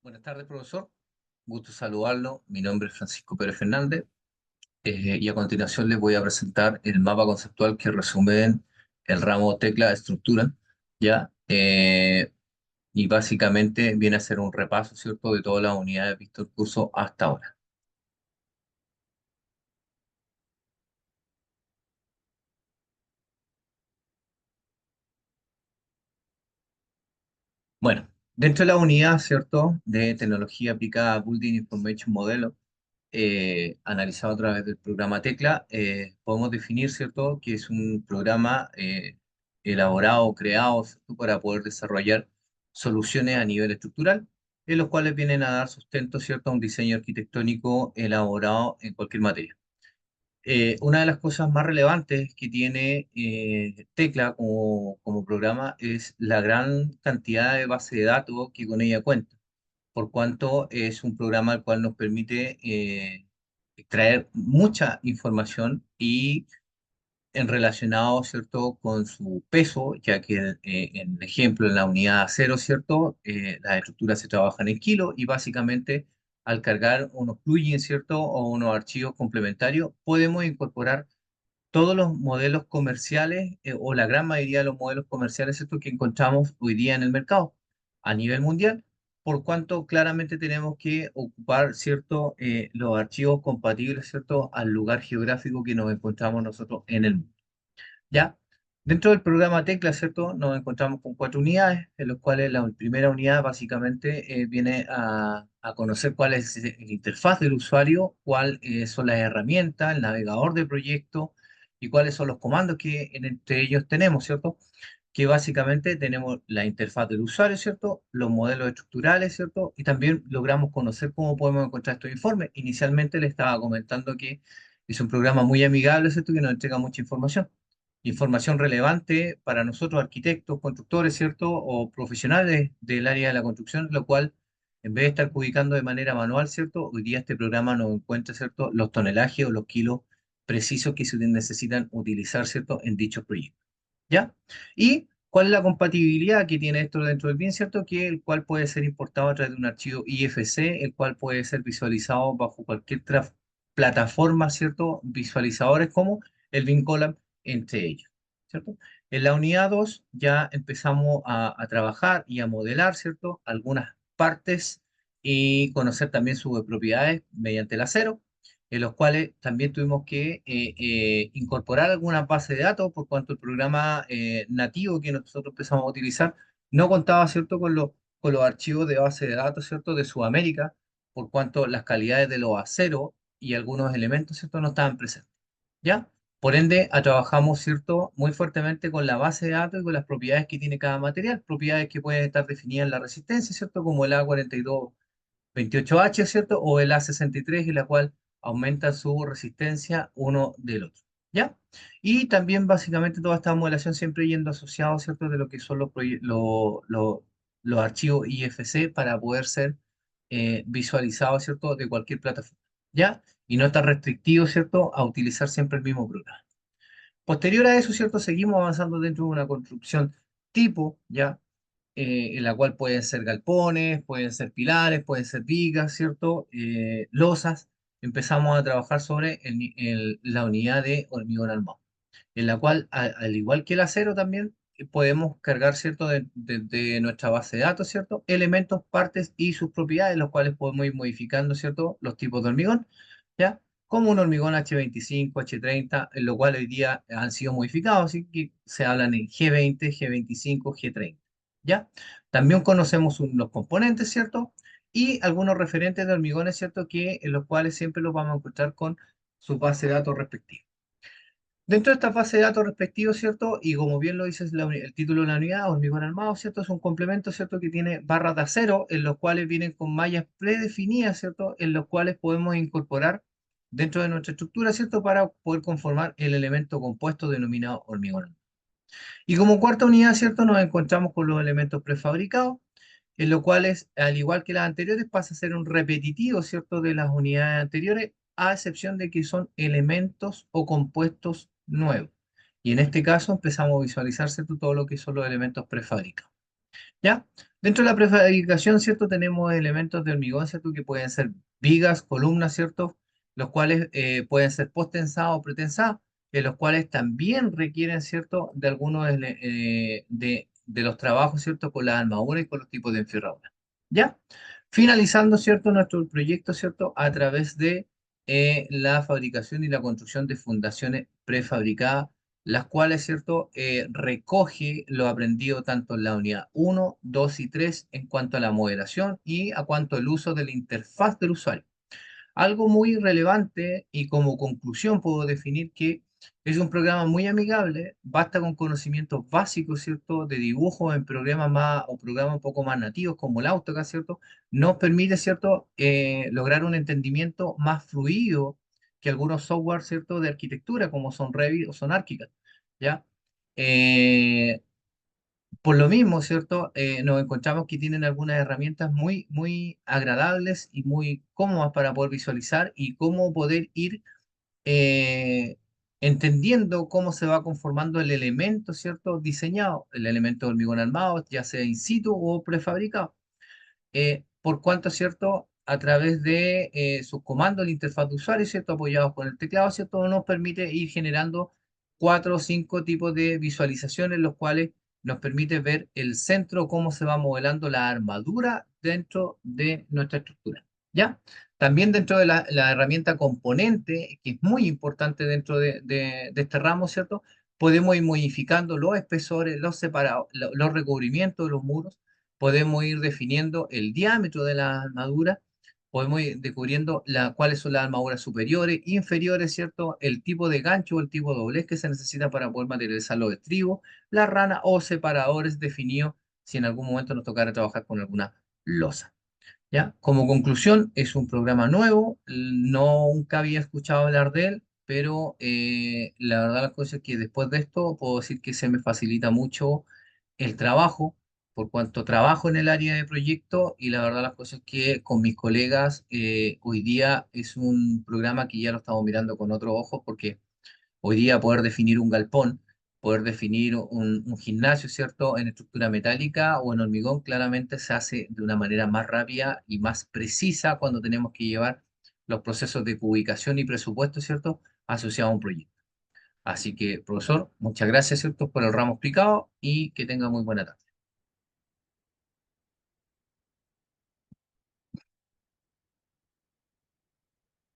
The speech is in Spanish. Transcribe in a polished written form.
Buenas tardes, profesor. Gusto saludarlo. Mi nombre es Francisco Pérez Fernández y a continuación les voy a presentar el mapa conceptual que resume en el ramo tecla estructura, ¿ya? Y básicamente viene a ser un repaso, ¿cierto?, de todas las unidades visto el curso hasta ahora. Bueno, dentro de la unidad, ¿cierto?, de tecnología aplicada a Building Information Model, analizado a través del programa Tecla, podemos definir, ¿cierto?, que es un programa elaborado, creado, ¿cierto?, para poder desarrollar soluciones a nivel estructural, en los cuales vienen a dar sustento, ¿cierto?, a un diseño arquitectónico elaborado en cualquier materia. Una de las cosas más relevantes que tiene Tecla como programa es la gran cantidad de base de datos que con ella cuenta, por cuanto es un programa el cual nos permite extraer mucha información y en relacionado, ¿cierto?, con su peso, ya que en el ejemplo, en la unidad cero, ¿cierto?, las estructuras se trabajan en kilos y básicamente al cargar unos plugins, ¿cierto?, o unos archivos complementarios, podemos incorporar todos los modelos comerciales o la gran mayoría de los modelos comerciales, ¿cierto?, que encontramos hoy día en el mercado a nivel mundial, por cuanto claramente tenemos que ocupar, ¿cierto?, los archivos compatibles, ¿cierto?, al lugar geográfico que nos encontramos nosotros en el mundo. ¿Ya? Dentro del programa Tecla, ¿cierto? Nos encontramos con cuatro unidades, en las cuales la primera unidad básicamente viene a conocer cuál es la interfaz del usuario, cuáles son las herramientas, el navegador de proyecto y cuáles son los comandos que entre ellos tenemos, ¿cierto? Que básicamente tenemos la interfaz del usuario, ¿cierto? Los modelos estructurales, ¿cierto? Y también logramos conocer cómo podemos encontrar estos informes. Inicialmente le estaba comentando que es un programa muy amigable, ¿cierto? Que nos entrega mucha información relevante para nosotros, arquitectos, constructores, ¿cierto? O profesionales del área de la construcción, lo cual, en vez de estar ubicando de manera manual, ¿cierto? Hoy día este programa nos encuentra, ¿cierto?, los tonelajes o los kilos precisos que se necesitan utilizar, ¿cierto?, en dichos proyectos. ¿Ya? ¿Y cuál es la compatibilidad que tiene esto dentro del bien, cierto? Que el cual puede ser importado a través de un archivo IFC, el cual puede ser visualizado bajo cualquier plataforma, ¿cierto? Visualizadores como el Vincolab entre ellos, ¿cierto? En la unidad 2 ya empezamos a trabajar y a modelar, ¿cierto?, algunas partes y conocer también sus propiedades mediante el acero, en los cuales también tuvimos que incorporar algunas bases de datos, por cuanto el programa nativo que nosotros empezamos a utilizar no contaba, ¿cierto?, con los archivos de base de datos, ¿cierto?, de Sudamérica, por cuanto las calidades de los aceros y algunos elementos, ¿cierto?, no estaban presentes, ¿ya? Por ende, trabajamos, ¿cierto?, muy fuertemente con la base de datos y con las propiedades que tiene cada material, propiedades que pueden estar definidas en la resistencia, ¿cierto?, como el A4228H, ¿cierto?, o el A63, en la cual aumenta su resistencia uno del otro, ¿ya? Y también, básicamente, toda esta modelación siempre yendo asociado, ¿cierto?, de lo que son los archivos IFC para poder ser visualizados, ¿cierto?, de cualquier plataforma, ¿ya? Y no estar restrictivo, ¿cierto?, a utilizar siempre el mismo programa. Posterior a eso, ¿cierto?, seguimos avanzando dentro de una construcción tipo, ¿ya? En la cual pueden ser galpones, pueden ser pilares, pueden ser vigas, ¿cierto? Losas. Empezamos a trabajar sobre la unidad de hormigón armado, en la cual, al igual que el acero también, podemos cargar, ¿cierto?, de nuestra base de datos, ¿cierto?, elementos, partes y sus propiedades, los cuales podemos ir modificando, ¿cierto?, los tipos de hormigón, ¿ya? Como un hormigón H25, H30, en lo cual hoy día han sido modificados, así que se hablan en G20, G25, G30, ¿ya? También conocemos los componentes, ¿cierto? Y algunos referentes de hormigones, ¿cierto? Que en los cuales siempre los vamos a encontrar con su base de datos respectiva. Dentro de esta base de datos respectivos, ¿cierto? Y como bien lo dice el título de la unidad, hormigón armado, ¿cierto? Es un complemento, ¿cierto? Que tiene barras de acero, en los cuales vienen con mallas predefinidas, ¿cierto? En los cuales podemos incorporar dentro de nuestra estructura, ¿cierto? Para poder conformar el elemento compuesto denominado hormigón armado. Y como cuarta unidad, ¿cierto? Nos encontramos con los elementos prefabricados, en los cuales, al igual que las anteriores, pasa a ser un repetitivo, ¿cierto?, de las unidades anteriores, a excepción de que son elementos o compuestos nuevos. Y en este caso empezamos a visualizar, ¿cierto?, todo lo que son los elementos prefabricados. ¿Ya? Dentro de la prefabricación, ¿cierto? Tenemos elementos de hormigón, ¿cierto? Que pueden ser vigas, columnas, ¿cierto? Los cuales pueden ser postensados o pretensados, los cuales también requieren, ¿cierto? De algunos de los trabajos, ¿cierto? Con las armaduras y con los tipos de enferradura. ¿Ya? Finalizando, ¿cierto? Nuestro proyecto, ¿cierto? A través de la fabricación y la construcción de fundaciones prefabricadas las cuales, ¿cierto?, recoge lo aprendido tanto en la unidad uno 2 y 3 en cuanto a la moderación y a cuanto al uso de la interfaz del usuario. Algo muy relevante y como conclusión puedo definir que es un programa muy amigable, basta con conocimientos básicos, ¿cierto?, de dibujo en programas más o programas un poco más nativos como el AutoCAD, ¿cierto?, nos permite, ¿cierto?, lograr un entendimiento más fluido que algunos software, ¿cierto?, de arquitectura como son Revit o son ArchiCAD, ¿ya? Eh, por lo mismo, ¿cierto? Nos encontramos que tienen algunas herramientas muy, muy agradables y muy cómodas para poder visualizar y cómo poder ir eh, entendiendo cómo se va conformando el elemento, ¿cierto? Diseñado, el elemento de hormigón armado, ya sea in situ o prefabricado por cuanto, ¿cierto? A través de sus comandos, la interfaz de usuario, ¿cierto? Apoyados con el teclado, ¿cierto? Nos permite ir generando cuatro o cinco tipos de visualizaciones, los cuales nos permite ver el centro, cómo se va modelando la armadura dentro de nuestra estructura, ¿ya? También dentro de la herramienta componente, que es muy importante dentro de este ramo, ¿cierto? Podemos ir modificando los espesores, los separados, los recubrimientos de los muros, podemos ir definiendo el diámetro de la armadura, podemos ir descubriendo cuáles son las armaduras superiores, inferiores, ¿cierto? El tipo de gancho o el tipo de doblez que se necesita para poder materializar los estribos, la rana o separadores definidos si en algún momento nos tocara trabajar con alguna losa. ¿Ya? Como conclusión, es un programa nuevo, no nunca había escuchado hablar de él, pero la verdad las cosas es que después de esto puedo decir que se me facilita mucho el trabajo, por cuanto trabajo en el área de proyecto y la verdad las cosas es que con mis colegas hoy día es un programa que ya lo estamos mirando con otros ojos porque hoy día poder definir un galpón, poder definir un gimnasio, ¿cierto? En estructura metálica o en hormigón, claramente se hace de una manera más rápida y más precisa cuando tenemos que llevar los procesos de ubicación y presupuesto, ¿cierto? Asociados a un proyecto. Así que, profesor, muchas gracias, ¿cierto? Por el ramo explicado y que tenga muy buena tarde.